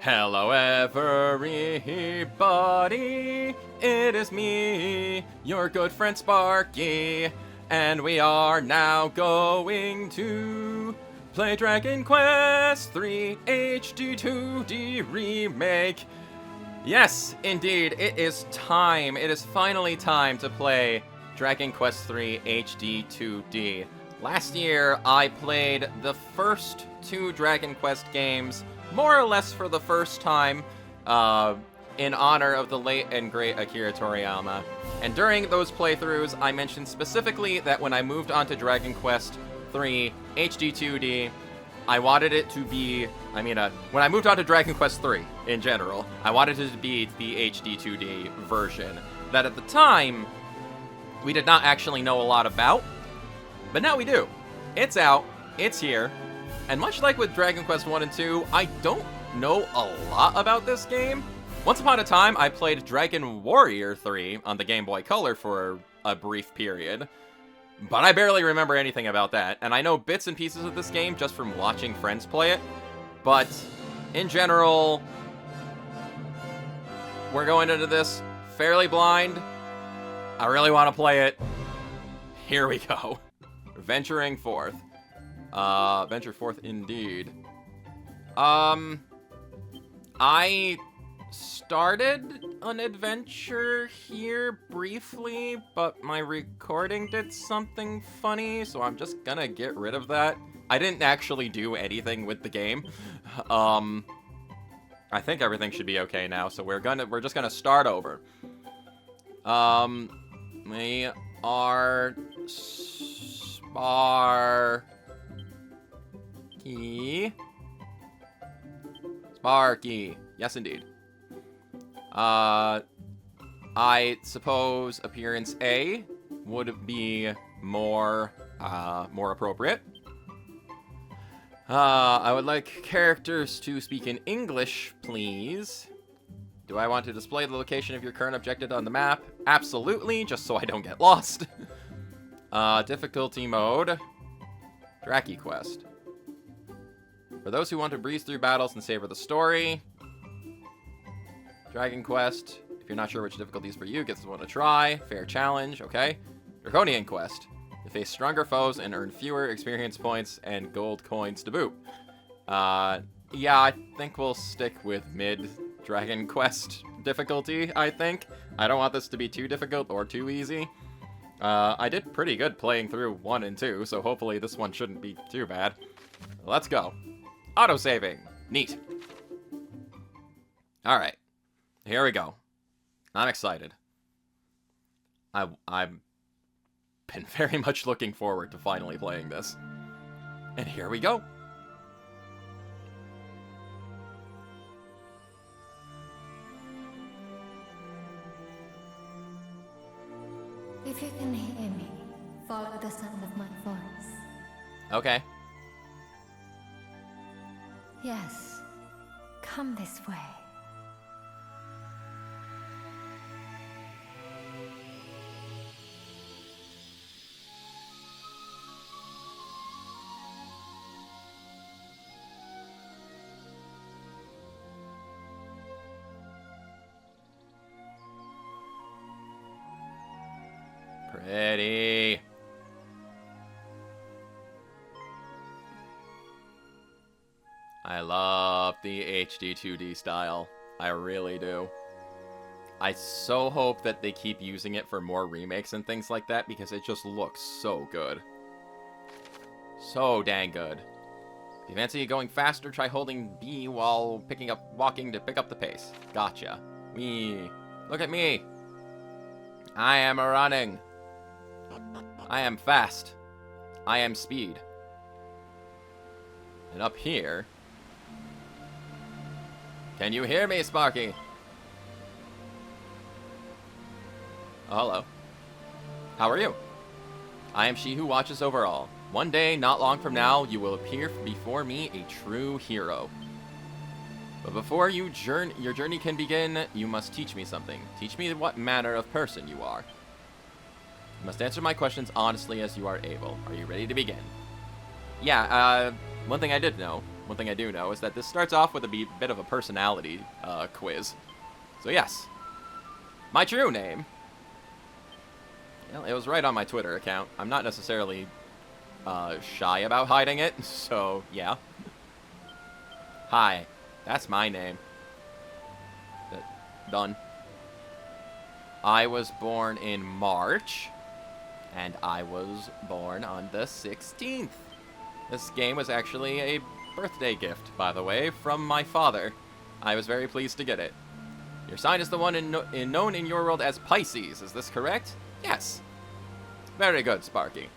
Hello everybody, it is me, your good friend Sparky, and we are now going to play Dragon Quest III HD-2D Remake. Yes, indeed, it is time. It is finally time to play Dragon Quest III HD-2D. Last year, I played the first two Dragon Quest games, more or less for the first time, in honor of the late and great Akira Toriyama. And during those playthroughs, I mentioned specifically that when I moved on to Dragon Quest III HD-2D, I wanted it to be, when I moved on to Dragon Quest III in general, I wanted it to be the HD-2D version that at the time, we did not actually know a lot about, but now we do. It's out, it's here, and much like with Dragon Quest 1 and 2, I don't know a lot about this game. Once upon a time, I played Dragon Warrior 3 on the Game Boy Color for a brief period, but I barely remember anything about that, and I know bits and pieces of this game just from watching friends play it, but in general, we're going into this fairly blind. I really want to play it. Here we go. Venturing forth. Venture forth indeed. I started an adventure here briefly, but my recording did something funny, so I'm just gonna get rid of that. I didn't actually do anything with the game. I think everything should be okay now, so we're just gonna start over. We are Sparky. Yes, indeed. I suppose appearance A would be more appropriate. I would like characters to speak in English, please. Do I want to display the location of your current objective on the map? Absolutely, just so I don't get lost. Difficulty mode. Draki Quest. For those who want to breeze through battles and savor the story. Dragon Quest. If you're not sure which difficulty is for you, get this one a try. Fair challenge, okay. Draconian Quest. You face stronger foes and earn fewer experience points and gold coins to boot. Yeah, I think we'll stick with mid-Dragon Quest difficulty, I think. I don't want this to be too difficult or too easy. I did pretty good playing through 1 and 2, so hopefully this one shouldn't be too bad. Let's go. Autosaving. Neat. Alright. Here we go. I'm excited. I've been very much looking forward to finally playing this. And here we go. If you can hear me, follow the sound of my voice. Okay. Yes, come this way. Pretty. I love the HD-2D style. I really do. I so hope that they keep using it for more remakes and things like that because it just looks so good. So dang good. If you fancy going faster, try holding B while walking to pick up the pace. Gotcha. Wee. Look at me. I am running. I am fast. I am speed. And up here... Can you hear me, Sparky? Oh, hello. How are you? I am she who watches over all. One day, not long from now, you will appear before me a true hero. But before your journey can begin, you must teach me something. Teach me what manner of person you are. You must answer my questions honestly as you are able. Are you ready to begin? Yeah, one thing I did know. one thing I do know is that this starts off with a bit of a personality quiz. So yes, my true name. Well, it was right on my Twitter account. I'm not necessarily shy about hiding it, so yeah. Hi, that's my name. Done. I was born in March, and I was born on the 16th. This game was actually a birthday gift, by the way, from my father. I was very pleased to get it. Your sign is the one known in your world as Pisces, is this correct? Yes. Very good, Sparky.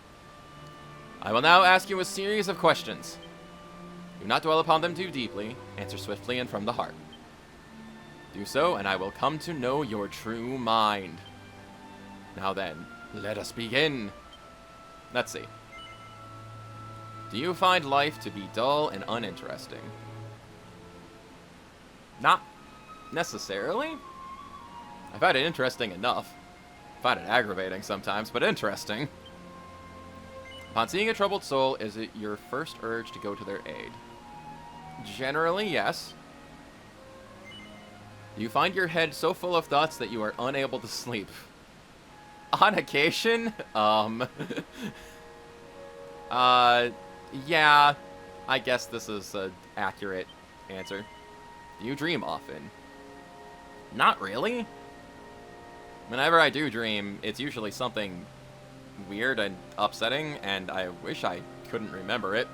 I will now ask you a series of questions. Do not dwell upon them too deeply. Answer swiftly and from the heart. Do so, and I will come to know your true mind. Now then, let us begin. Let's see. Do you find life to be dull and uninteresting? Not necessarily. I find it interesting enough. I find it aggravating sometimes, but interesting. Upon seeing a troubled soul, is it your first urge to go to their aid? Generally, yes. Do you find your head so full of thoughts that you are unable to sleep? On occasion, yeah, I guess this is an accurate answer. Do you dream often? Not really. Whenever I do dream, it's usually something weird and upsetting, and I wish I couldn't remember it.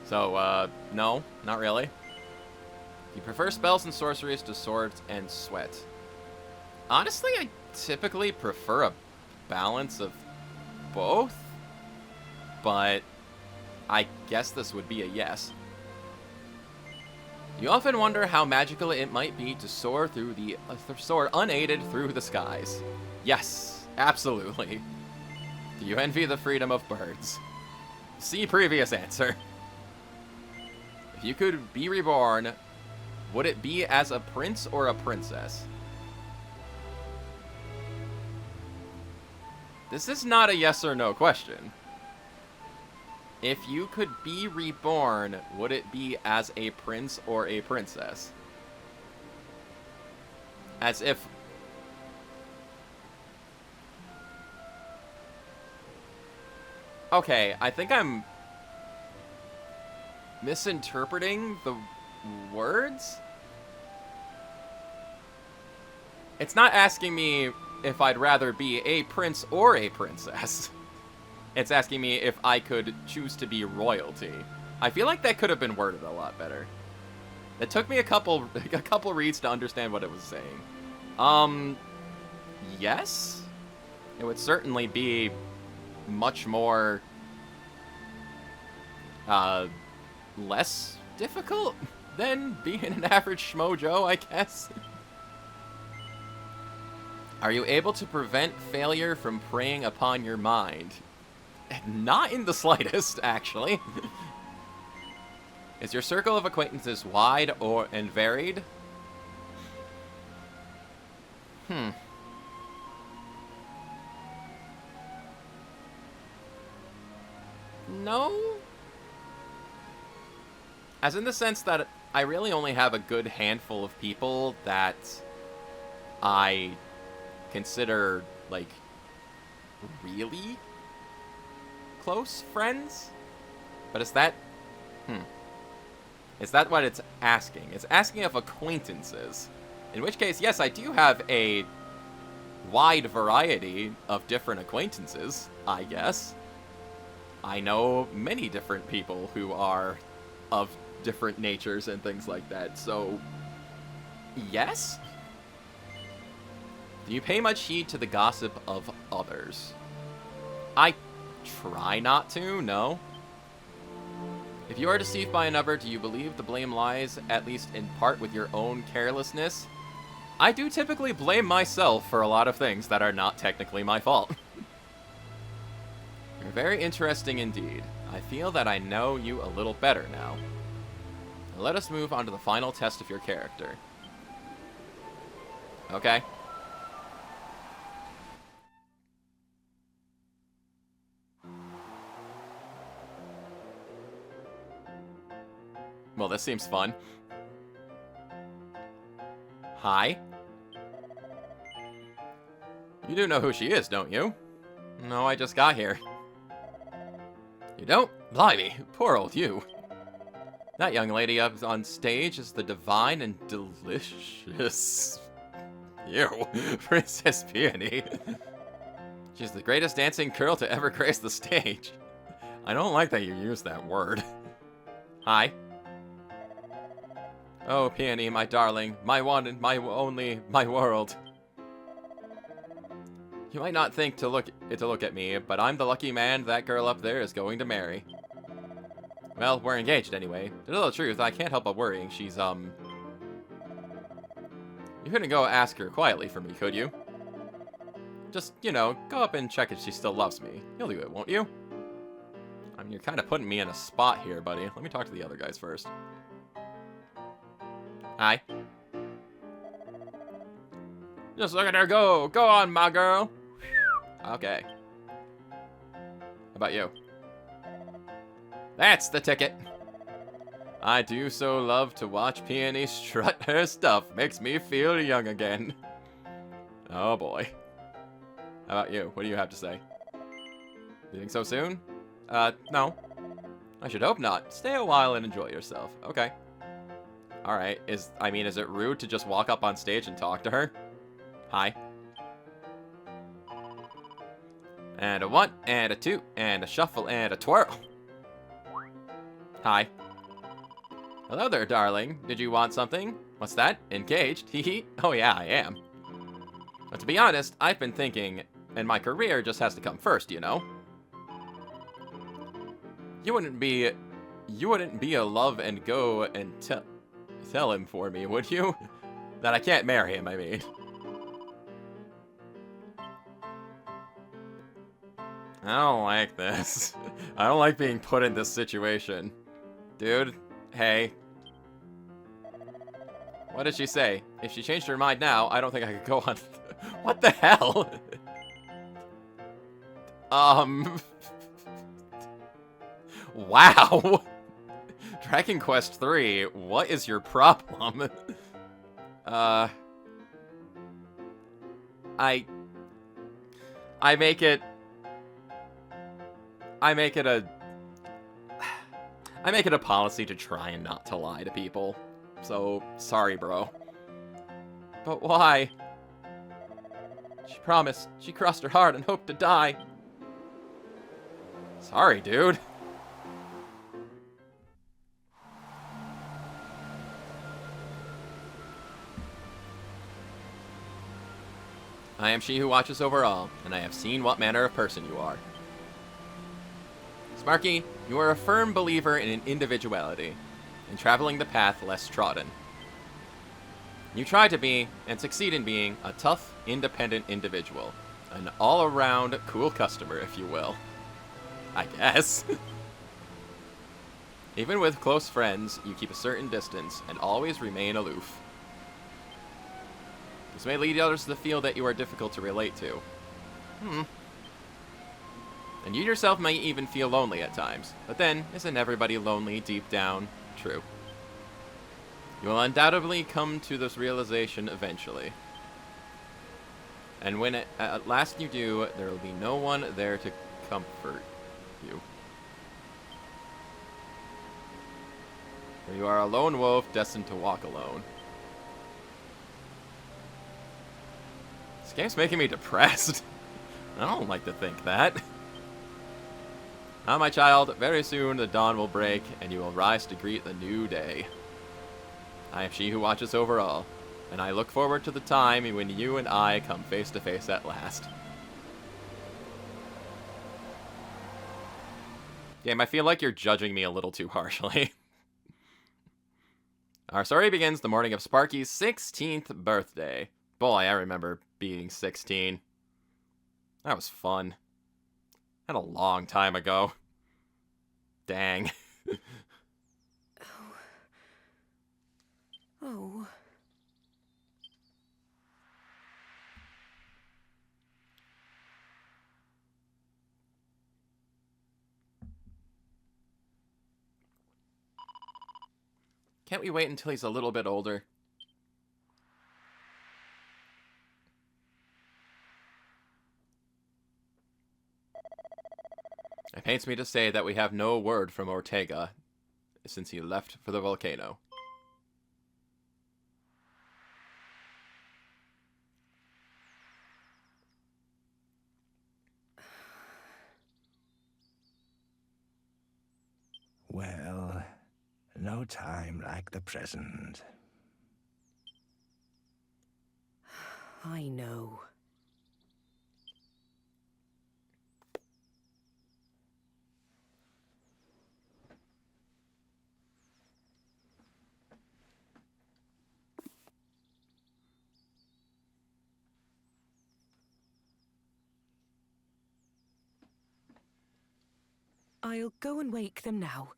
So, no, not really. Do you prefer spells and sorceries to swords and sweat? Honestly, I typically prefer a balance of both, but I guess this would be a yes. You often wonder how magical it might be to soar unaided through the skies. Yes, absolutely. Do you envy the freedom of birds? See previous answer. If you could be reborn, would it be as a prince or a princess? This is not a yes or no question. If you could be reborn, would it be as a prince or a princess? As if... Okay, I think I'm misinterpreting the words? It's not asking me if I'd rather be a prince or a princess. It's asking me if I could choose to be royalty. I feel like that could have been worded a lot better. It took me a couple reads to understand what it was saying. Yes? It would certainly be much more, less difficult than being an average schmojo, I guess. Are you able to prevent failure from preying upon your mind? Not in the slightest, actually. Is your circle of acquaintances wide and varied? No? As in the sense that I really only have a good handful of people that I consider, like, really close friends? But is that... Is that what it's asking? It's asking of acquaintances. In which case, yes, I do have a wide variety of different acquaintances, I guess. I know many different people who are of different natures and things like that, so... Yes? Do you pay much heed to the gossip of others? I try not to, no. If you are deceived by another, do you believe the blame lies, at least in part, with your own carelessness? I do typically blame myself for a lot of things that are not technically my fault. You're very interesting indeed. I feel that I know you a little better now. Now let us move on to the final test of your character. Okay. Well, this seems fun. Hi? You do know who she is, don't you? No, I just got here. You don't? Blimey, poor old you. That young lady up on stage is the divine and delicious... Ew, Princess Peony. She's the greatest dancing girl to ever grace the stage. I don't like that you use that word. Hi. Oh, Peony, my darling, my one and my only, my world. You might not think to look at me, but I'm the lucky man that girl up there is going to marry. Well, we're engaged anyway. To tell the truth, I can't help but worrying. She's, You couldn't go ask her quietly for me, could you? Just, you know, go up and check if she still loves me. You'll do it, won't you? I mean, you're kind of putting me in a spot here, buddy. Let me talk to the other guys first. Hi. Just look at her go. Go on, my girl. Okay. How about you? That's the ticket. I do so love to watch Peony strut her stuff. Makes me feel young again. Oh boy. How about you? What do you have to say? You think so soon? No. I should hope not. Stay a while and enjoy yourself. Okay. Alright. Is it rude to just walk up on stage and talk to her? Hi. And a 1, and a 2, and a shuffle, and a twirl. Hi. Hello there, darling. Did you want something? What's that? Engaged? Hee. Oh yeah, I am. But to be honest, I've been thinking, and my career just has to come first, you know? You wouldn't be a love and go and tell him for me, would you? That I can't marry him, I mean. I don't like this. I don't like being put in this situation. Dude, hey. What did she say? If she changed her mind now, I don't think I could go on... What the hell? Wow. Dragon Quest III, what is your problem? I make it a policy to try and not to lie to people. So, sorry, bro. But why? She promised. She crossed her heart and hoped to die. Sorry, dude. I am she who watches over all, and I have seen what manner of person you are. Sparky, you are a firm believer in individuality, in traveling the path less trodden. You try to be, and succeed in being, a tough, independent individual. An all-around cool customer, if you will. I guess. Even with close friends, you keep a certain distance, and always remain aloof. This may lead others to feel that you are difficult to relate to. And you yourself may even feel lonely at times. But then, isn't everybody lonely deep down? True. You will undoubtedly come to this realization eventually. And when at last you do, there will be no one there to comfort you. For you are a lone wolf destined to walk alone. This game's making me depressed. I don't like to think that. Ah, my child, very soon the dawn will break, and you will rise to greet the new day. I am she who watches over all, and I look forward to the time when you and I come face to face at last. Game, I feel like you're judging me a little too harshly. Our story begins the morning of Sparky's 16th birthday. Boy, I remember being 16. That was fun. That a long time ago. Dang. Oh. Can't we wait until he's a little bit older? It pains me to say that we have no word from Ortega since he left for the volcano. Well, no time like the present. I know. I'll go and wake them now.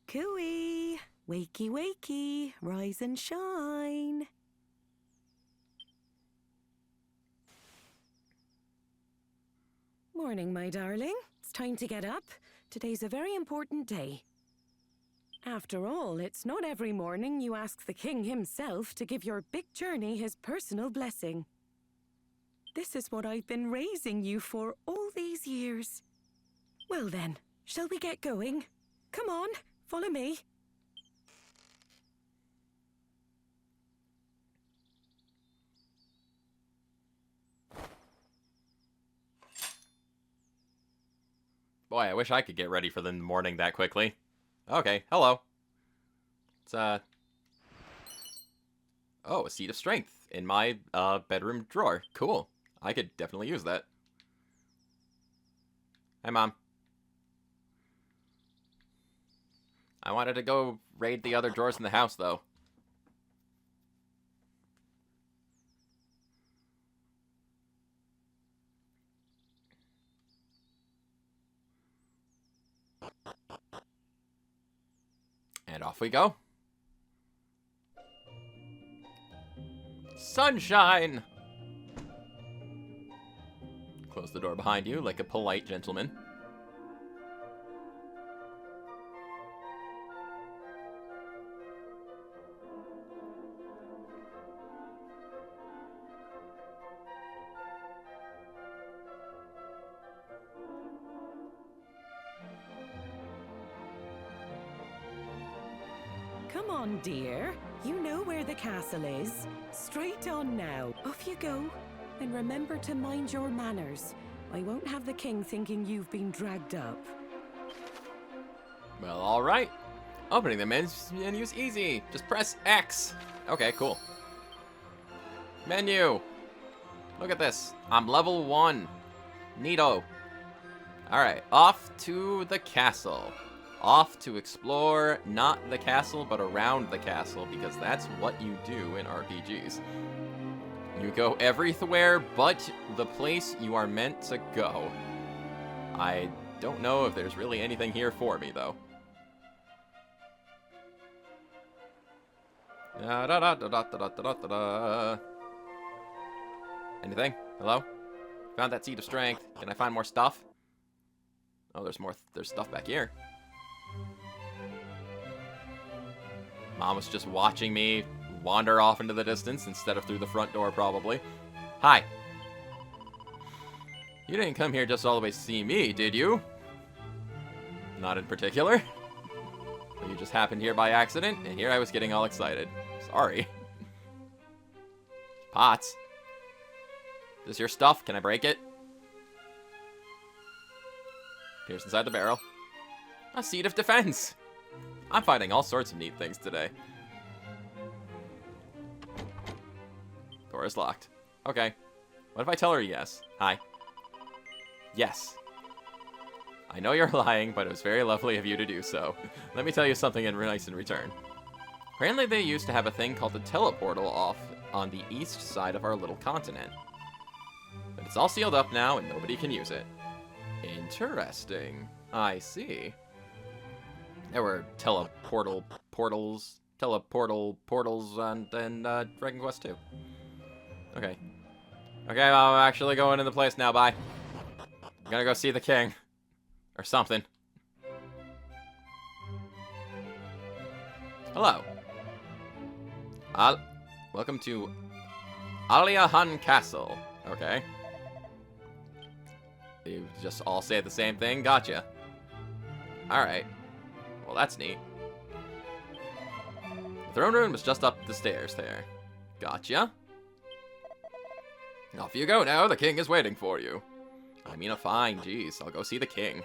Cooey! Wakey, wakey! Rise and shine! Morning, my darling. It's time to get up. Today's a very important day. After all, it's not every morning you ask the king himself to give your big journey his personal blessing. This is what I've been raising you for all these years. Well then, shall we get going? Come on, follow me. Boy, I wish I could get ready for the morning that quickly. Okay, hello. It's, oh, a seat of strength in my, bedroom drawer. Cool. I could definitely use that. Hi, Mom. I wanted to go raid the other drawers in the house, though. And off we go. Sunshine! Close the door behind you like a polite gentleman. Come on, dear. You know where the castle is. Straight on now. Off you go. And remember to mind your manners. I won't have the king thinking you've been dragged up. Well, alright. Opening the menu's easy. Just press X. Okay, cool. Menu. Look at this. I'm level 1. Neato. Alright, off to the castle. Off to explore not the castle, but around the castle, because that's what you do in RPGs. You go everywhere but the place you are meant to go. I don't know if there's really anything here for me, though. Anything? Hello? Found that seed of strength. Can I find more stuff? Oh, there's more. There's stuff back here. Mom was just watching me wander off into the distance instead of through the front door, probably. Hi. You didn't come here just all the way to see me, did you? Not in particular. But you just happened here by accident, and here I was getting all excited. Sorry. Pots. Is this your stuff? Can I break it? Appears inside the barrel. A seat of defense. I'm finding all sorts of neat things today. Door is locked. Okay. What if I tell her yes? Hi. Yes. I know you're lying, but it was very lovely of you to do so. Let me tell you something nice in return. Apparently they used to have a thing called the teleportal off on the east side of our little continent. But it's all sealed up now and nobody can use it. Interesting. I see. There were teleportal portals on Dragon Quest II. Okay. Okay, I'm actually going in the place now, bye. I'm gonna go see the king. Or something. Hello. Welcome to Aliahan Castle. Okay. You just all say the same thing? Gotcha. Alright. Well, that's neat. The throne room is just up the stairs there. Gotcha. Off you go now, the king is waiting for you. I mean, fine, geez, I'll go see the king.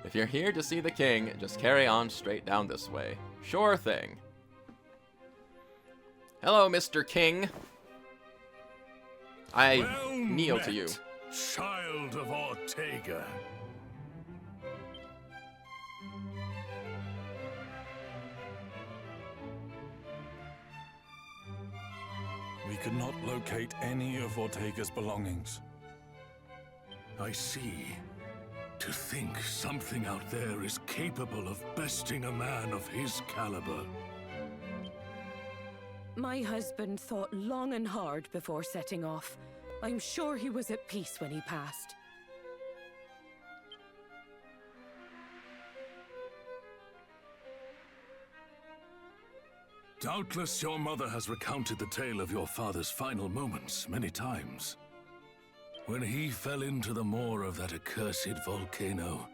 If you're here to see the king, just carry on straight down this way. Sure thing. Hello, Mr. King. I well kneel met, to you. Child of Ortega. We could not locate any of Ortega's belongings. I see. To think something out there is capable of besting a man of his caliber. My husband thought long and hard before setting off. I'm sure he was at peace when he passed. Doubtless your mother has recounted the tale of your father's final moments many times. When he fell into the maw of that accursed volcano,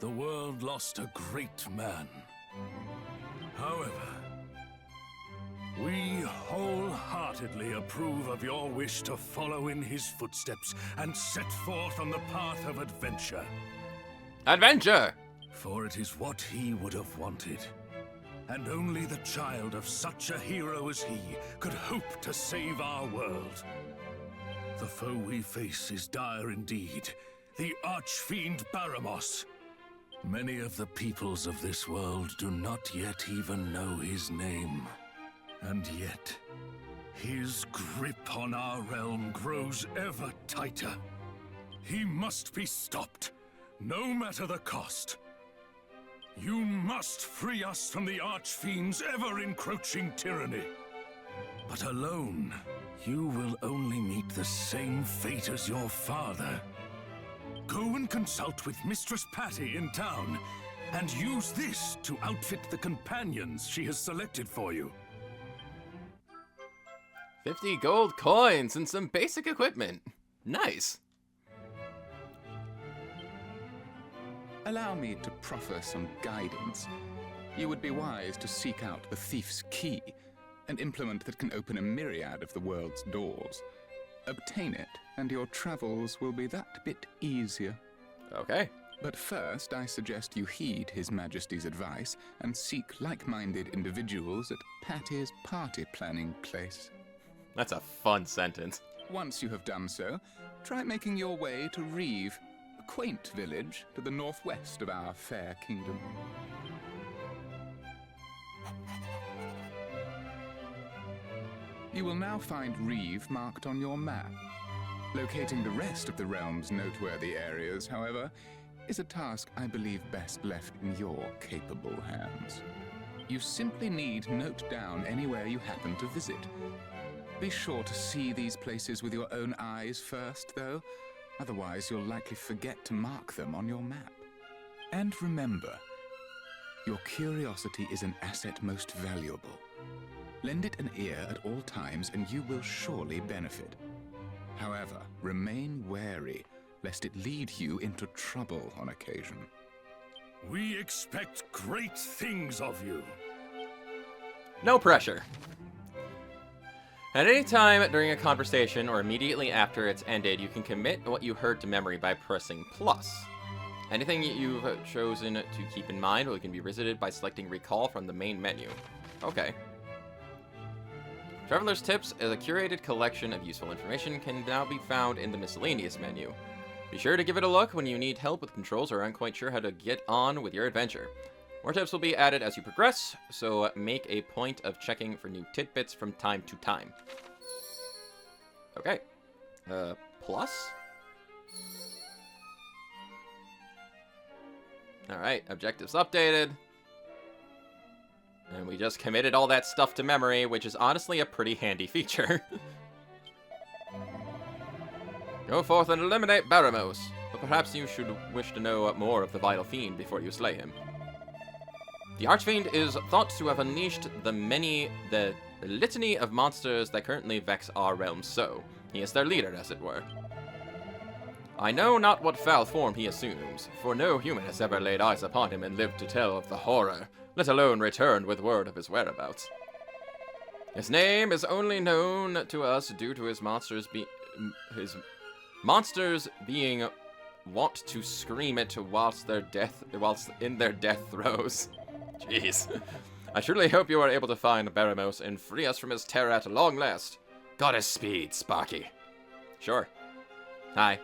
the world lost a great man. However, we wholeheartedly approve of your wish to follow in his footsteps and set forth on the path of adventure. Adventure! For it is what he would have wanted. And only the child of such a hero as he could hope to save our world. The foe we face is dire indeed, the archfiend Baramos. Many of the peoples of this world do not yet even know his name. And yet, his grip on our realm grows ever tighter. He must be stopped, no matter the cost. You must free us from the Archfiend's ever-encroaching tyranny. But alone, you will only meet the same fate as your father. Go and consult with Mistress Patty in town, and use this to outfit the companions she has selected for you. 50 gold coins and some basic equipment. Nice. Allow me to proffer some guidance. You would be wise to seek out the thief's key, an implement that can open a myriad of the world's doors. Obtain it, and your travels will be that bit easier. Okay. But first, I suggest you heed His Majesty's advice and seek like-minded individuals at Patty's party planning place. That's a fun sentence. Once you have done so, try making your way to Reeve, a quaint village to the northwest of our fair kingdom. You will now find Reeve marked on your map. Locating the rest of the realm's noteworthy areas, however, is a task I believe best left in your capable hands. You simply need note down anywhere you happen to visit. Be sure to see these places with your own eyes first, though. Otherwise, you'll likely forget to mark them on your map. And remember, your curiosity is an asset most valuable. Lend it an ear at all times, and you will surely benefit. However, remain wary, lest it lead you into trouble on occasion. We expect great things of you. No pressure. At any time during a conversation or immediately after it's ended, you can commit what you heard to memory by pressing plus. Anything you've chosen to keep in mind can be revisited by selecting Recall from the main menu. Okay. Traveler's Tips is a curated collection of useful information can now be found in the miscellaneous menu. Be sure to give it a look when you need help with controls or aren't quite sure how to get on with your adventure. More tips will be added as you progress, so make a point of checking for new tidbits from time to time. Okay. Plus? Alright, objectives updated. And we just committed all that stuff to memory, which is honestly a pretty handy feature. Go forth and eliminate Baramos, but perhaps you should wish to know more of the Vital Fiend before you slay him. The Archfiend is thought to have unleashed the litany of monsters that currently vex our realm, so he is their leader, as it were. I know not what foul form he assumes, for no human has ever laid eyes upon him and lived to tell of the horror, let alone returned with word of his whereabouts. His name is only known to us due to his monsters being wont to scream it whilst in their death throes. Jeez. I truly hope you are able to find Baramos and free us from his terror at long last. Goddess speed, Sparky. Sure. Hi.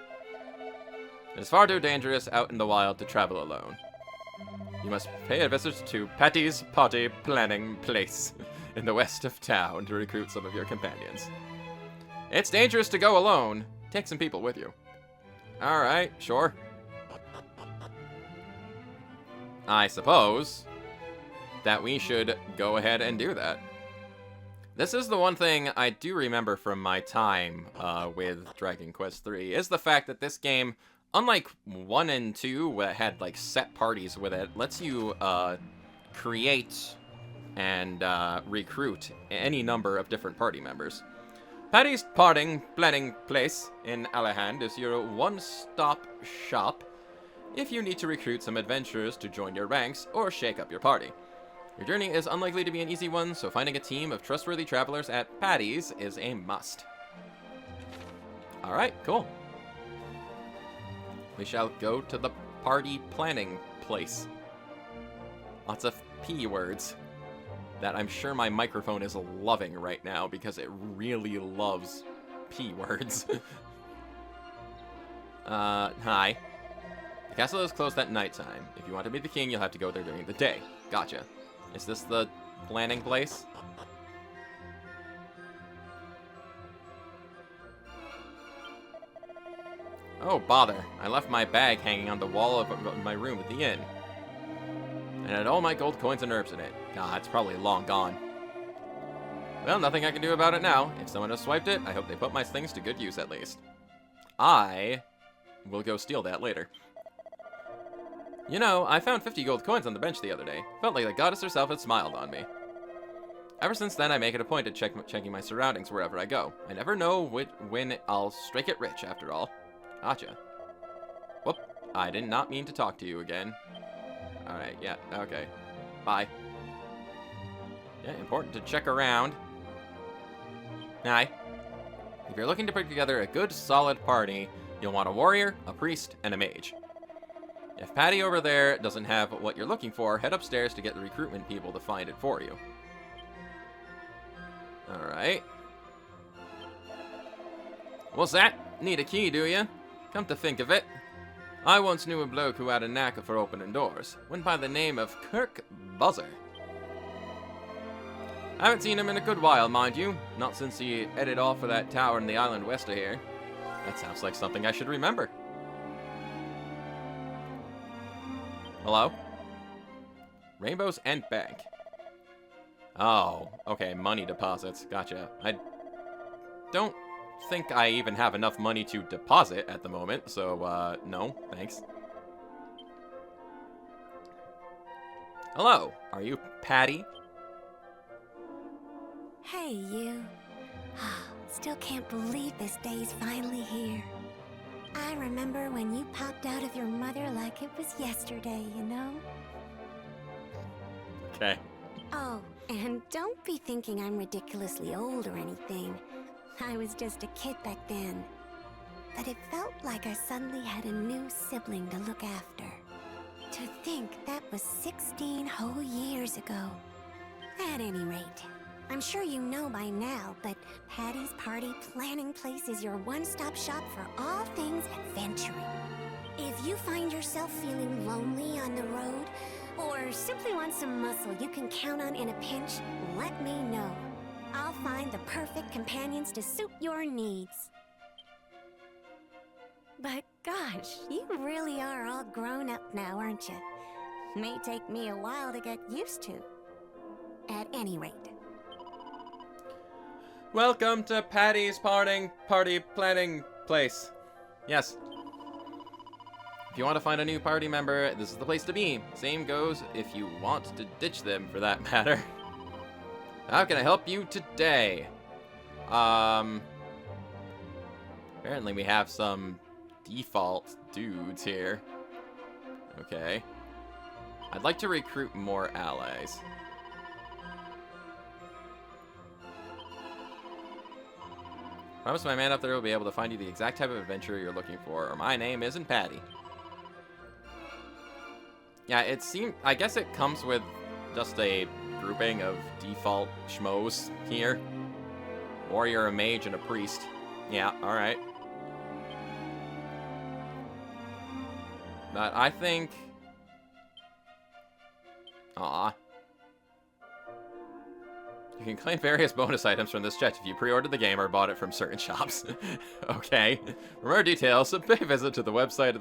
It is far too dangerous out in the wild to travel alone. You must pay a visit to Patty's Potty Planning Place in the west of town to recruit some of your companions. It's dangerous to go alone. Take some people with you. Alright, sure. I suppose that we should go ahead and do that. This is the one thing I do remember from my time with Dragon Quest III, is the fact that this game, unlike 1 and 2, that had like set parties with it, lets you create and recruit any number of different party members. Patty's Planning Place in Alahand is your one-stop shop if you need to recruit some adventurers to join your ranks or shake up your party. Your journey is unlikely to be an easy one, so finding a team of trustworthy travelers at Patty's is a must. Alright, cool. We shall go to the party planning place. Lots of P words that I'm sure my microphone is loving right now because it really loves P words. Hi. The castle is closed at nighttime. If you want to meet the king, you'll have to go there during the day. Gotcha. Is this the planning place? Oh, bother. I left my bag hanging on the wall of my room at the inn. And it had all my gold coins and herbs in it. God, it's probably long gone. Well, nothing I can do about it now. If someone has swiped it, I hope they put my things to good use at least. I will go steal that later. You know, I found 50 gold coins on the bench the other day. Felt like the goddess herself had smiled on me. Ever since then, I make it a point of checking my surroundings wherever I go. I never know when I'll strike it rich, after all. Gotcha. Whoop. I did not mean to talk to you again. Alright, yeah, okay. Bye. Yeah, important to check around. Hi. If you're looking to put together a good, solid party, you'll want a warrior, a priest, and a mage. If Patty over there doesn't have what you're looking for, head upstairs to get the recruitment people to find it for you. Alright. What's that? Need a key, do you? Come to think of it, I once knew a bloke who had a knack for opening doors. Went by the name of Kirk Buzzer. I haven't seen him in a good while, mind you. Not since he headed off for that tower in the island west of here. That sounds like something I should remember. Hello? Rainbows and bank. Oh, okay, money deposits. Gotcha. I don't think I even have enough money to deposit at the moment, so, no, thanks. Hello, are you Patty? Hey, you. Still can't believe this day's finally here. I remember when you popped out of your mother like it was yesterday, you know? Okay. Oh, and don't be thinking I'm ridiculously old or anything. I was just a kid back then. But it felt like I suddenly had a new sibling to look after. To think that was 16 whole years ago. At any rate, I'm sure you know by now, but Patty's Party Planning Place is your one-stop shop for all things adventuring. If you find yourself feeling lonely on the road, or simply want some muscle you can count on in a pinch, let me know. I'll find the perfect companions to suit your needs. But gosh, you really are all grown up now, aren't you? May take me a while to get used to. At any rate. Welcome to Patty's Party Planning Place. Yes. If you want to find a new party member, this is the place to be. Same goes if you want to ditch them, for that matter. How can I help you today? Apparently we have some default dudes here. Okay. I'd like to recruit more allies. Promise my man up there will be able to find you the exact type of adventure you're looking for, or my name isn't Patty. Yeah, it seemed... I guess it comes with just a grouping of default schmoes here. Warrior, a mage, and a priest. Yeah, alright. But I think... Aw. You can claim various bonus items from this chest if you pre-ordered the game or bought it from certain shops. Okay. For more details, pay a visit to the website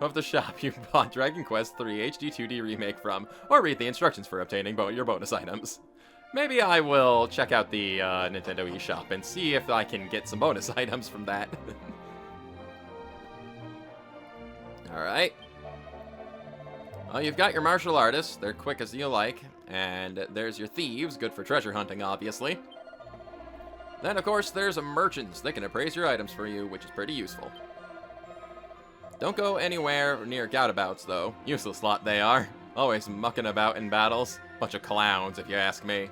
of the shop you bought Dragon Quest III HD-2D Remake from, or read the instructions for obtaining your bonus items. Maybe I will check out the Nintendo eShop and see if I can get some bonus items from that. Alright. Well, you've got your martial artists. They're quick as you like. And there's your thieves, good for treasure hunting, obviously. Then, of course, there's merchants. They can appraise your items for you, which is pretty useful. Don't go anywhere near gadabouts, though. Useless lot they are. Always mucking about in battles. Bunch of clowns, if you ask me.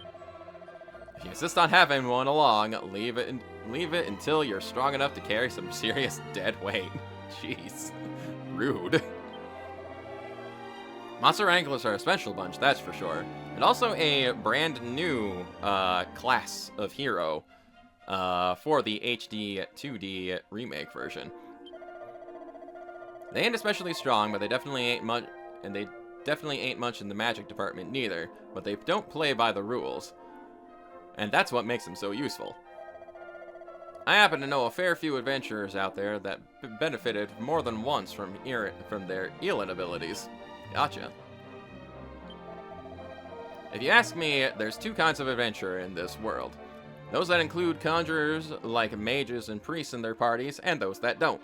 If you insist on having one along, leave it until you're strong enough to carry some serious dead weight. Jeez. Rude. Monster Wranglers are a special bunch, that's for sure. And also a brand new class of hero for the HD-2D Remake version. They ain't especially strong, but they definitely ain't much, and they definitely ain't much in the magic department neither, but they don't play by the rules. And that's what makes them so useful. I happen to know a fair few adventurers out there that benefited more than once from their Elan abilities. Gotcha. If you ask me, there's two kinds of adventurer in this world. Those that include conjurers like mages and priests in their parties, and those that don't.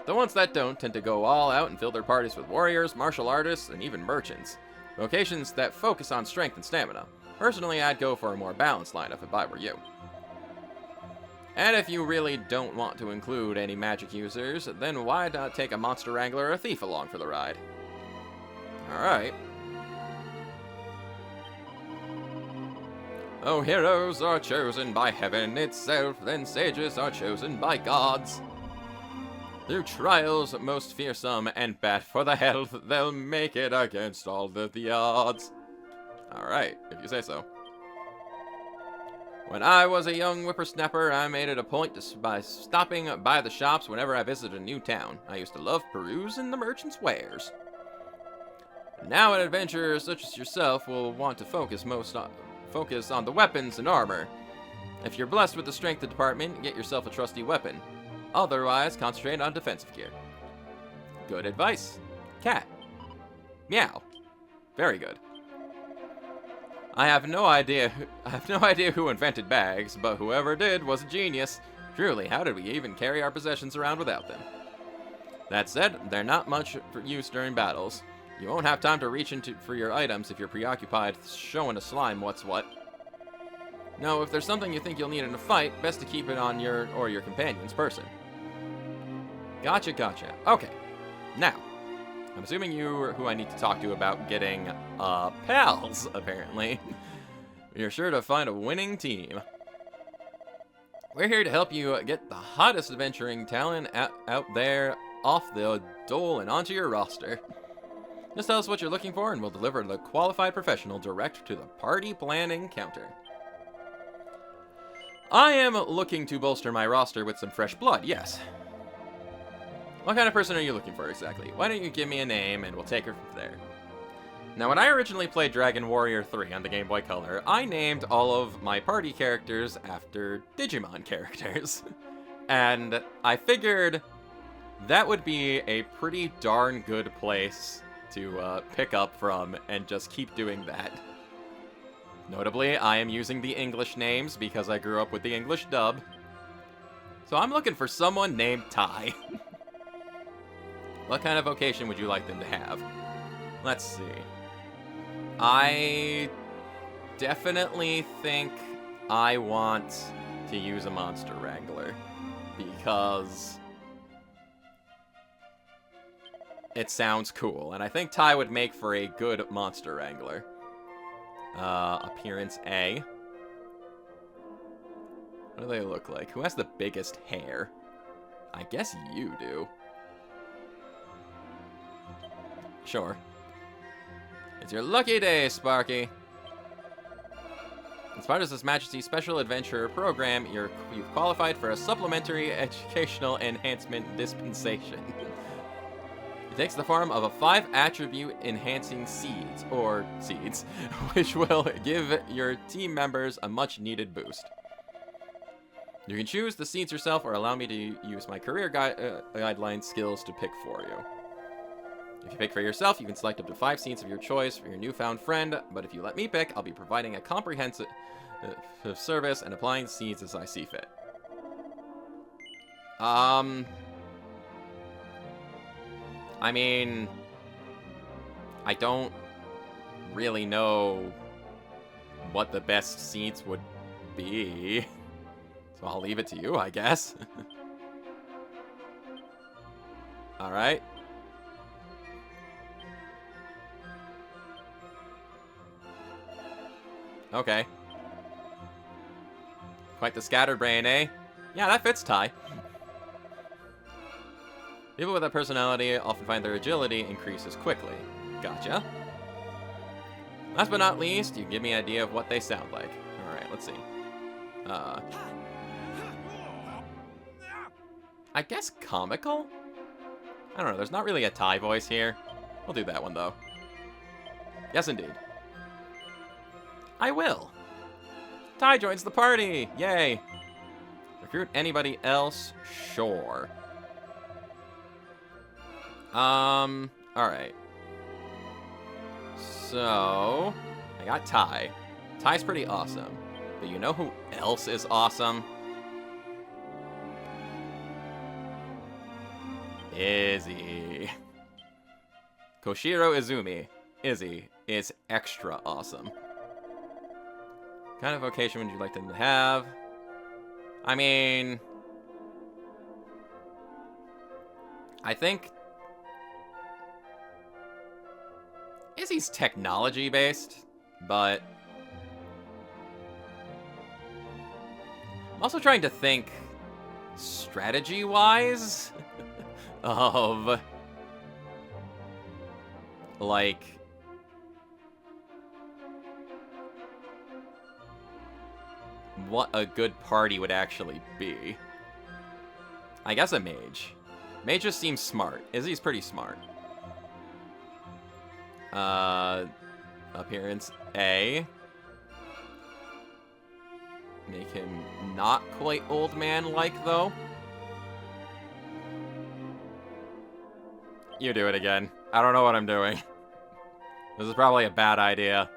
The ones that don't tend to go all out and fill their parties with warriors, martial artists, and even merchants. Vocations that focus on strength and stamina. Personally, I'd go for a more balanced lineup if I were you. And if you really don't want to include any magic users, then why not take a monster wrangler or a thief along for the ride? Alright. Oh, heroes are chosen by heaven itself, then sages are chosen by gods. Through trials most fearsome and bad for the health, they'll make it against all the odds. Alright, if you say so. When I was a young whippersnapper, I made it a point by stopping by the shops whenever I visited a new town. I used to love perusing the merchants' wares. Now an adventurer such as yourself will want to focus on the weapons and armor. If you're blessed with the strength department, get yourself a trusty weapon. Otherwise, concentrate on defensive gear. Good advice. Cat. Meow. Very good. I have no idea who invented bags, but whoever did was a genius. Truly, how did we even carry our possessions around without them? That said, they're not much for use during battles. You won't have time to reach for your items if you're preoccupied showing a slime what's what. No, if there's something you think you'll need in a fight, best to keep it on your companion's person. Gotcha. Okay. Now, I'm assuming you're who I need to talk to about getting, pals, apparently. You're sure to find a winning team. We're here to help you get the hottest adventuring talent out there off the dole and onto your roster. Just tell us what you're looking for and we'll deliver the qualified professional direct to the party planning counter. I am looking to bolster my roster with some fresh blood, yes. What kind of person are you looking for exactly? Why don't you give me a name and we'll take her from there. Now, when I originally played Dragon Warrior 3 on the Game Boy Color, I named all of my party characters after Digimon characters. And I figured that would be a pretty darn good place to pick up from and just keep doing that. Notably, I am using the English names because I grew up with the English dub. So I'm looking for someone named Ty. What kind of vocation would you like them to have? Let's see. I definitely think I want to use a Monster Wrangler because it sounds cool, and I think Ty would make for a good Monster Wrangler. Appearance A. What do they look like? Who has the biggest hair? I guess you do. Sure. It's your lucky day, Sparky. As part of His Majesty's Special Adventure Program, you've qualified for a supplementary educational enhancement dispensation. It takes the form of a 5-attribute enhancing seeds, which will give your team members a much-needed boost. You can choose the seeds yourself or allow me to use my career guideline skills to pick for you. If you pick for yourself, you can select up to 5 seeds of your choice for your newfound friend, but if you let me pick, I'll be providing a comprehensive service and applying seeds as I see fit. I mean, I don't really know what the best seeds would be, so I'll leave it to you, I guess. Alright. Okay. Quite the scatterbrain, eh? Yeah, that fits Ty. People with that personality often find their agility increases quickly. Gotcha. Last but not least, you can give me an idea of what they sound like. Alright, let's see. I guess comical? I don't know, there's not really a Ty voice here. We'll do that one, though. Yes, indeed. I will. Ty joins the party! Yay! Recruit anybody else? Sure. Alright. So, I got Ty. Ty's pretty awesome. But you know who else is awesome? Izzy. Koshiro Izumi. Izzy is extra awesome. What kind of vocation would you like them to have? I mean, I think Izzy's technology-based, but I'm also trying to think strategy-wise of, like, what a good party would actually be. I guess a mage. Mage just seems smart. Izzy's pretty smart. Appearance A. Make him not quite old man-like, though. You do it again. I don't know what I'm doing. This is probably a bad idea.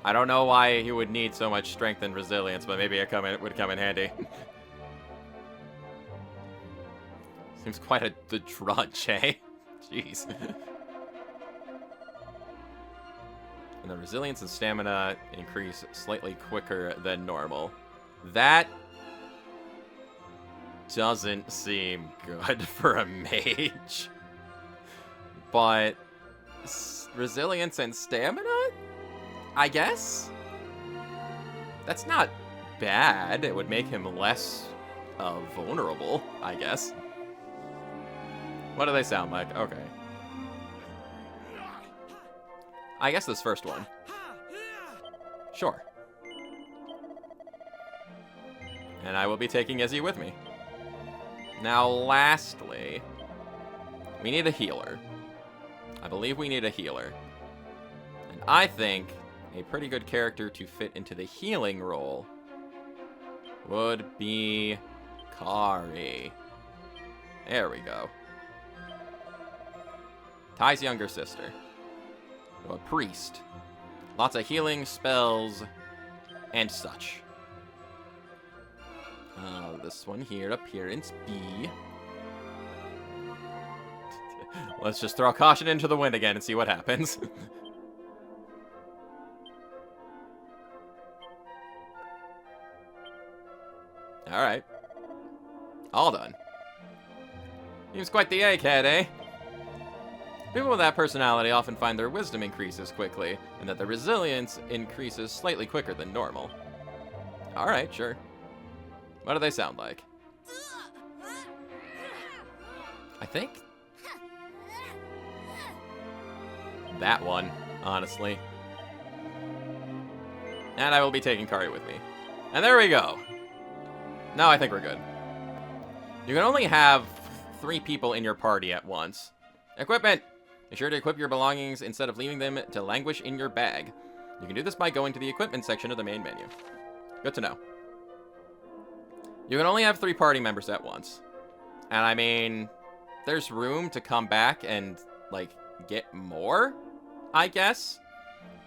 I don't know why he would need so much strength and resilience, but maybe it would come in handy. Seems quite the drudge, eh? Jeez. And the resilience and stamina increase slightly quicker than normal. That doesn't seem good for a mage. But resilience and stamina? I guess? That's not bad. It would make him less vulnerable, I guess. What do they sound like? Okay. I guess this first one. Sure. And I will be taking Izzy with me. Now, lastly, we need a healer. I believe we need a healer. And I think a pretty good character to fit into the healing role would be Kari. There we go. Ty's younger sister. A priest. Lots of healing spells and such. This one here, appearance B. Let's just throw caution into the wind again and see what happens. Alright. All done. Seems quite the egghead, eh? People with that personality often find their wisdom increases quickly, and that their resilience increases slightly quicker than normal. Alright, sure. What do they sound like? I think that one, honestly. And I will be taking Kari with me. And there we go. Now I think we're good. You can only have 3 people in your party at once. Equipment! Be sure to equip your belongings instead of leaving them to languish in your bag. You can do this by going to the equipment section of the main menu. Good to know. You can only have 3 party members at once. And I mean, there's room to come back and, like, get more, I guess.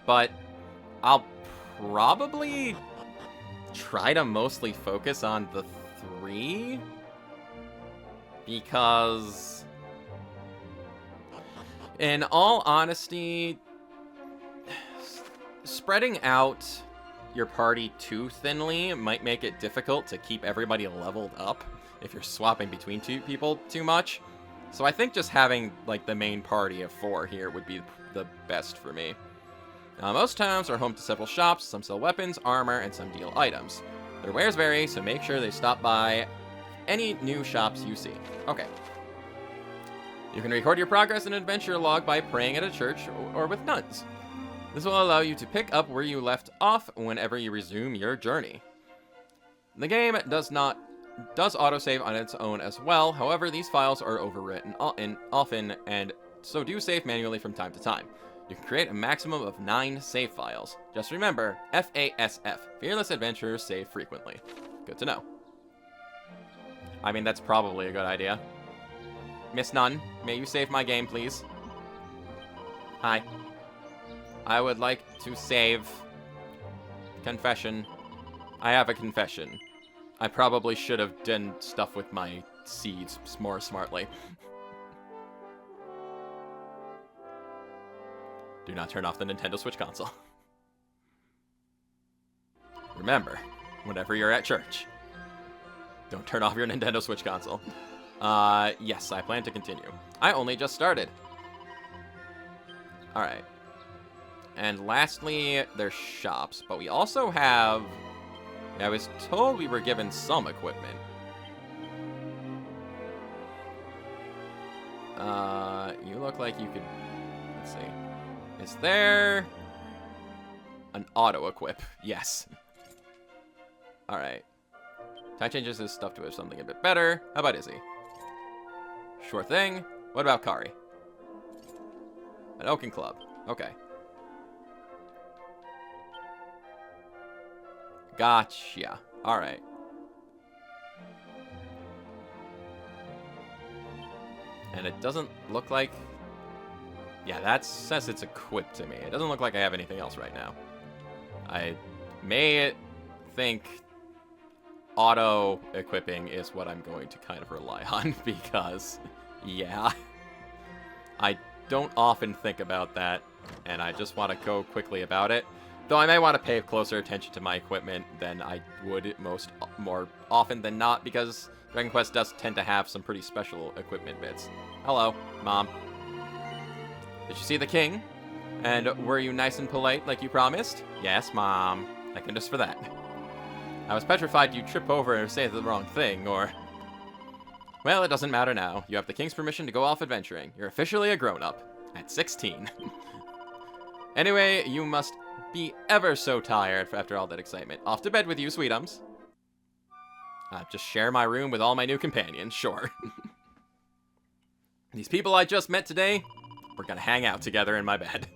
But I'll probably try to mostly focus on the 3. Because, in all honesty, spreading out your party too thinly might make it difficult to keep everybody leveled up if you're swapping between 2 people too much. So I think just having, like, the main party of 4 here would be the best for me. Most towns are home to several shops. Some sell weapons, armor, and some deal items. Their wares vary, so make sure they stop by any new shops you see. Okay. You can record your progress in an adventure log by praying at a church or with nuns. This will allow you to pick up where you left off whenever you resume your journey. The game does autosave on its own as well. However, these files are overwritten often, and so do save manually from time to time. You can create a maximum of 9 save files. Just remember, FASF, Fearless Adventurers Save Frequently. Good to know. I mean, that's probably a good idea. Miss Nun, may you save my game, please? Hi. I would like to save... Confession. I have a confession. I probably should have done stuff with my seeds more smartly. Do not turn off the Nintendo Switch console. Remember, whenever you're at church, don't turn off your Nintendo Switch console. Yes, I plan to continue. I only just started. Alright. And lastly, there's shops. But we also have... I was told we were given some equipment. You look like you could... Let's see. Is there... an auto-equip? Yes. Alright. Ty changes his stuff to something a bit better. How about Izzy? Sure thing. What about Kari? An Oaken Club. Okay. Gotcha. Alright. And it doesn't look like... Yeah, that says it's equipped to me. It doesn't look like I have anything else right now. I may think auto-equipping is what I'm going to kind of rely on, because, yeah. I don't often think about that, and I just want to go quickly about it. Though I may want to pay closer attention to my equipment than I would more often than not, because Dragon Quest does tend to have some pretty special equipment bits. Hello, Mom. Did you see the king? And were you nice and polite like you promised? Yes, Mom. Thank goodness for that. I was petrified you'd trip over and say the wrong thing, or... Well, it doesn't matter now. You have the king's permission to go off adventuring. You're officially a grown-up. At 16. Anyway, you must be ever so tired after all that excitement. Off to bed with you, sweetums. Just share my room with all my new companions, sure. These people I just met today, we're gonna hang out together in my bed.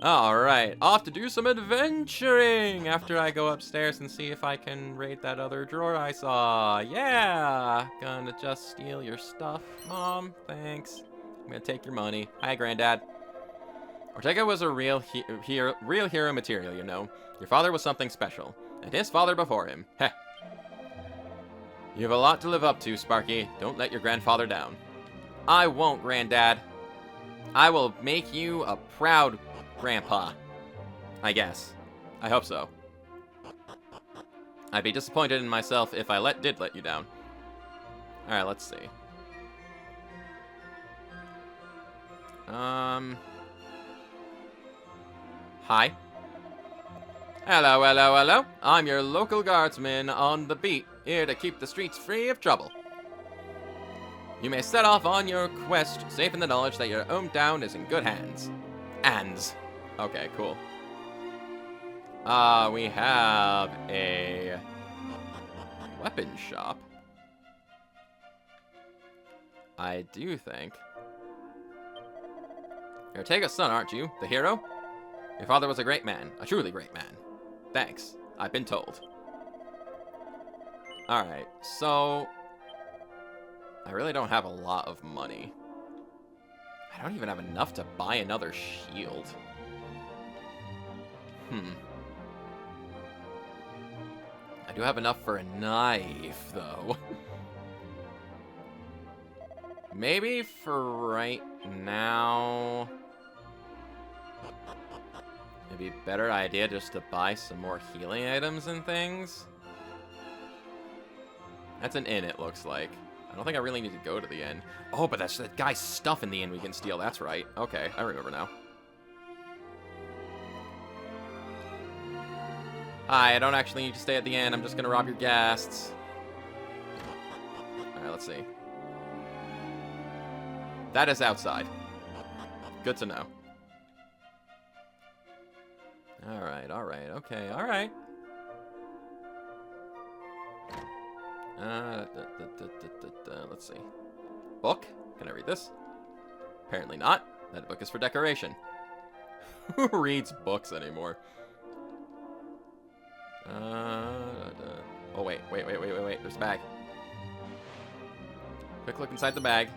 Alright, off to do some adventuring after I go upstairs and see if I can raid that other drawer I saw. Yeah! Gonna just steal your stuff, Mom. Thanks. I'm gonna take your money. Hi, Granddad. Ortega was a real hero material, you know. Your father was something special, and his father before him. Heh. You have a lot to live up to, Sparky. Don't let your grandfather down. I won't, Granddad. I will make you a proud grandpa. I guess. I hope so. I'd be disappointed in myself if I did let you down. Alright, let's see. Hi. Hello, hello, hello. I'm your local guardsman on the beat, here to keep the streets free of trouble. You may set off on your quest, safe in the knowledge that your hometown is in good hands. Hands. Okay, cool. We have a weapon shop. I do think. You're Ortega's son, aren't you? The hero? Your father was a great man. A truly great man. Thanks. I've been told. Alright, so I really don't have a lot of money. I don't even have enough to buy another shield. I do have enough for a knife, though. Maybe for right now, it'd be a better idea just to buy some more healing items and things. That's an inn, it looks like. I don't think I really need to go to the inn. Oh, but that's that guy's stuff in the inn we can steal. That's right. Okay, I remember now. Hi, I don't actually need to stay at the inn. I'm just gonna rob your guests. Alright, let's see. That is outside. Good to know. Alright, alright, okay, alright. Let's see. Book? Can I read this? Apparently not. That book is for decoration. Who reads books anymore? Oh, wait. There's a bag. Quick look inside the bag.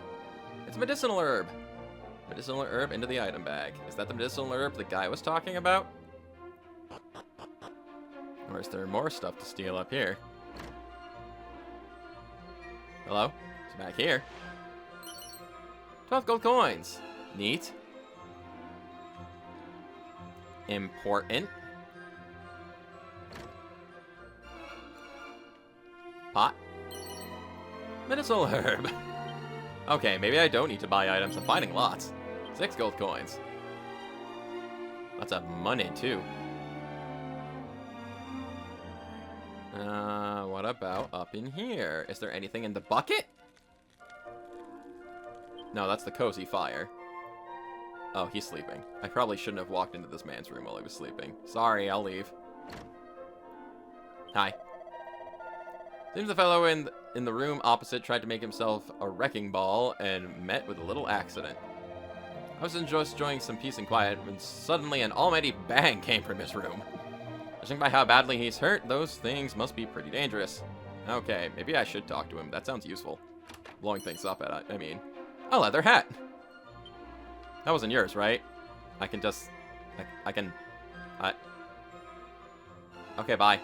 It's a medicinal herb. Medicinal herb into the item bag. Is that the medicinal herb the guy was talking about? Or is there more stuff to steal up here? Hello? It's back here. 12 gold coins. Neat. Important. Pot. Medicinal herb. Okay, maybe I don't need to buy items. I'm finding lots. 6 gold coins. Lots of money, too. What about up in here? Is there anything in the bucket? No, that's the cozy fire. Oh, he's sleeping. I probably shouldn't have walked into this man's room while he was sleeping. Sorry, I'll leave. Hi. Seems the fellow in the room opposite tried to make himself a wrecking ball and met with a little accident. I was just enjoying some peace and quiet when suddenly an almighty bang came from his room. Judging by how badly he's hurt, those things must be pretty dangerous. Okay, maybe I should talk to him. That sounds useful. Blowing things up I mean. A leather hat! That wasn't yours, right? I can just... I can... Okay, bye.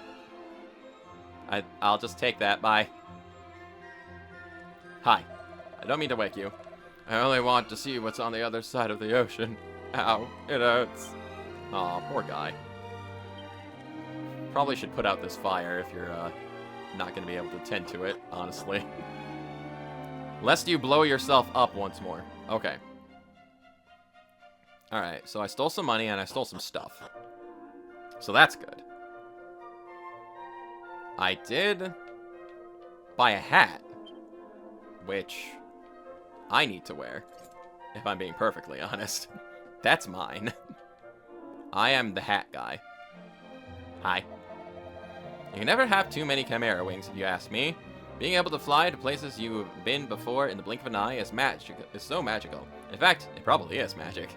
I'll just take that, bye. Hi. I don't mean to wake you. I only want to see what's on the other side of the ocean. Ow, it hurts. Aw, poor guy. Probably should put out this fire if you're, not gonna be able to tend to it, honestly. Lest you blow yourself up once more. Okay. Alright, so I stole some money and I stole some stuff. So that's good. I did buy a hat, which I need to wear, if I'm being perfectly honest. That's mine. I am the hat guy. Hi. You can never have too many chimera wings, if you ask me. Being able to fly to places you've been before in the blink of an eye is so magical. In fact, it probably is magic.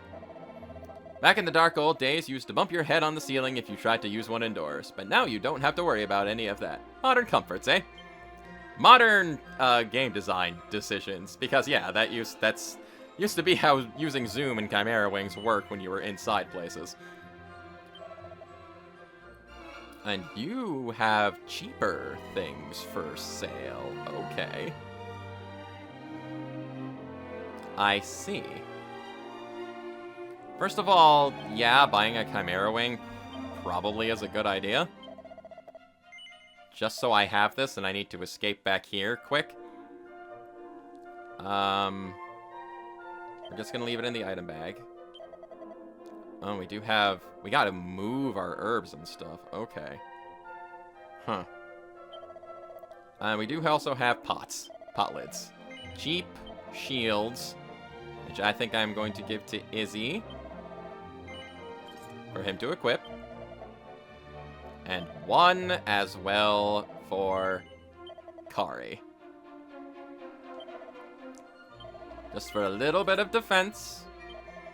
Back in the dark old days, you used to bump your head on the ceiling if you tried to use one indoors, but now you don't have to worry about any of that. Modern comforts, eh? Modern game design decisions, because yeah, that's used to be how using zoom and chimera wings work when you were inside places. And you have cheaper things for sale. Okay. I see. First of all, yeah, buying a chimera wing probably is a good idea. Just so I have this and I need to escape back here quick. We're just gonna leave it in the item bag. Oh, we gotta move our herbs and stuff. Okay. Huh. We do also have pot lids. Cheap shields, which I think I'm going to give to Izzy for him to equip. And one as well for Kari. Just for a little bit of defense,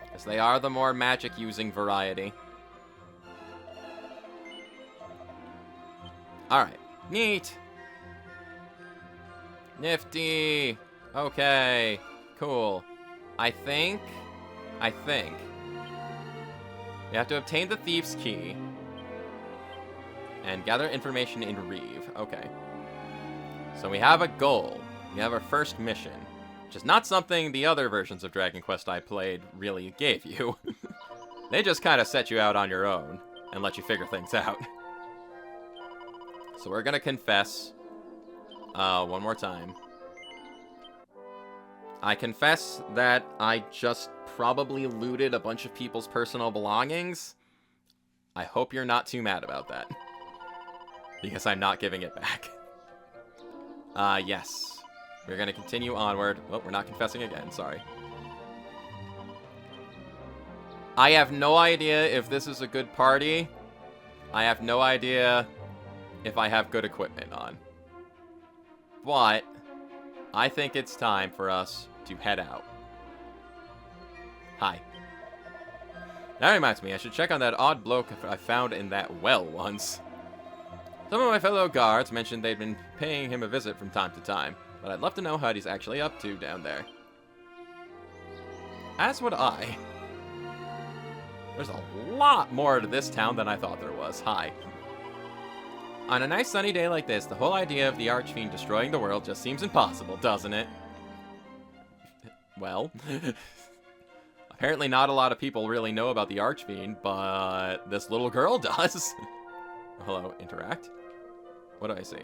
because they are the more magic-using variety. Alright. Neat. Nifty. Okay. Cool. I think we have to obtain the Thief's Key and gather information in Reeve. Okay. So we have a goal. We have our first mission, which is not something the other versions of Dragon Quest I played really gave you. They just kind of set you out on your own and let you figure things out. So we're gonna confess one more time. I confess that I just probably looted a bunch of people's personal belongings. I hope you're not too mad about that, because I'm not giving it back. Yes. We're gonna continue onward. Oh, we're not confessing again, sorry. I have no idea if this is a good party. I have no idea if I have good equipment on. But I think it's time for us to head out. Hi. That reminds me, I should check on that odd bloke I found in that well once. Some of my fellow guards mentioned they'd been paying him a visit from time to time, but I'd love to know what he's actually up to down there. As would I. There's a lot more to this town than I thought there was. Hi. On a nice sunny day like this, the whole idea of the Archfiend destroying the world just seems impossible, doesn't it? Well, apparently not a lot of people really know about the Archfiend, but this little girl does. Hello, interact. What do I see?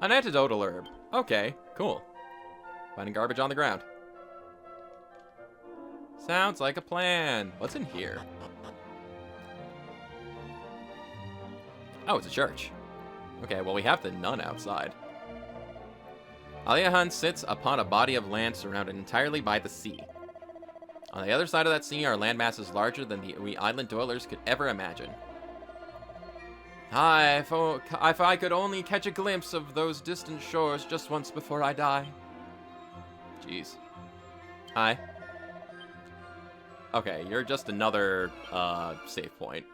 An antidotal herb. Okay, cool. Finding garbage on the ground. Sounds like a plan. What's in here? Oh, it's a church. Okay, well, we have the nun outside. Aliahan sits upon a body of land surrounded entirely by the sea. On the other side of that sea are landmasses larger than we island dwellers could ever imagine. Hi, if I could only catch a glimpse of those distant shores just once before I die. Jeez. Hi. Okay, you're just another, save point.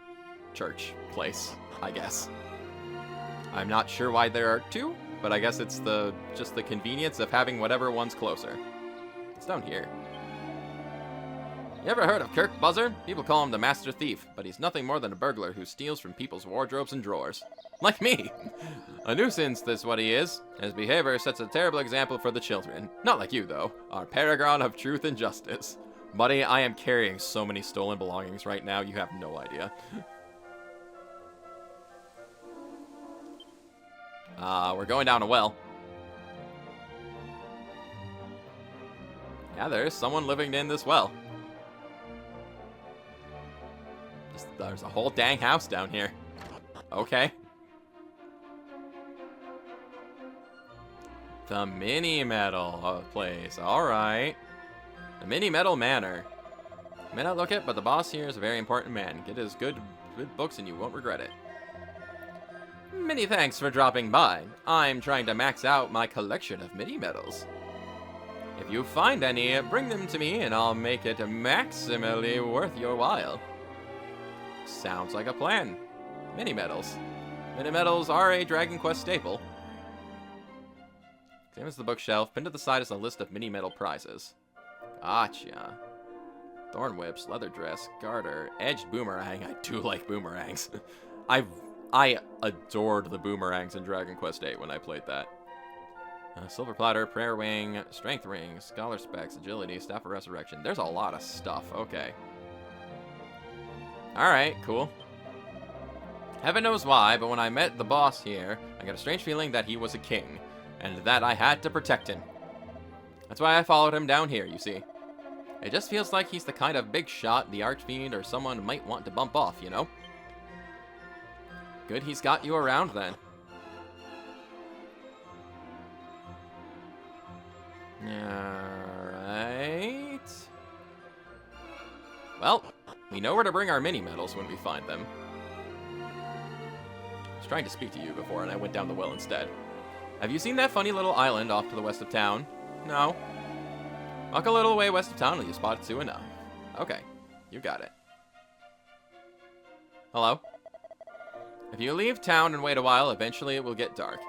Church place, I guess. I'm not sure why there are two, but I guess it's just the convenience of having whatever one's closer. It's down here. You ever heard of Kirk Buzzard? People call him the Master Thief, but he's nothing more than a burglar who steals from people's wardrobes and drawers. Like me! A nuisance, that's what he is. His behavior sets a terrible example for the children. Not like you, though. Our paragon of truth and justice. Buddy, I am carrying so many stolen belongings right now, you have no idea. We're going down a well. Yeah, there is someone living in this well. There's a whole dang house down here. Okay. The mini metal place. Alright. The mini metal manor. May not look it, but the boss here is a very important man. Get his good books and you won't regret it. Many thanks for dropping by. I'm trying to max out my collection of mini medals. If you find any, bring them to me and I'll make it maximally worth your while. Sounds like a plan. Mini medals. Mini medals are a Dragon Quest staple. Examines the bookshelf. Pinned to the side is a list of mini medal prizes. Gotcha. Thorn whips, leather dress, garter, edged boomerang. I do like boomerangs. I adored the boomerangs in Dragon Quest VIII when I played that. Silver platter, prayer wing, strength ring, scholar specs, agility, staff of resurrection. There's a lot of stuff. Okay. Alright, cool. Heaven knows why, but when I met the boss here, I got a strange feeling that he was a king, and that I had to protect him. That's why I followed him down here, you see. It just feels like he's the kind of big shot the Archfiend or someone might want to bump off, you know? Good he's got you around, then. Alright. Well, we know where to bring our mini medals when we find them. I was trying to speak to you before, and I went down the well instead. Have you seen that funny little island off to the west of town? No. Walk a little way west of town and you spot it soon enough. Okay, you got it. Hello? If you leave town and wait a while, eventually it will get dark.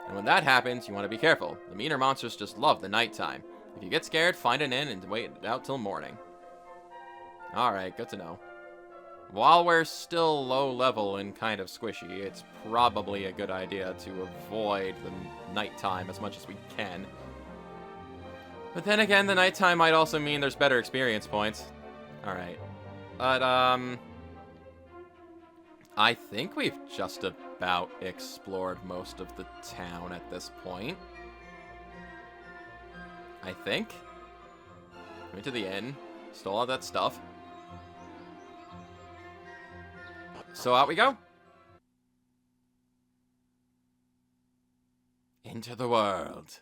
And when that happens, you want to be careful. The meaner monsters just love the nighttime. If you get scared, find an inn and wait out till morning. Alright, good to know. While we're still low level and kind of squishy, it's probably a good idea to avoid the nighttime as much as we can. But then again, the nighttime might also mean there's better experience points. Alright. But, I think we've just about explored most of the town at this point. I think. Went to the inn. Stole all that stuff. So out we go. Into the world.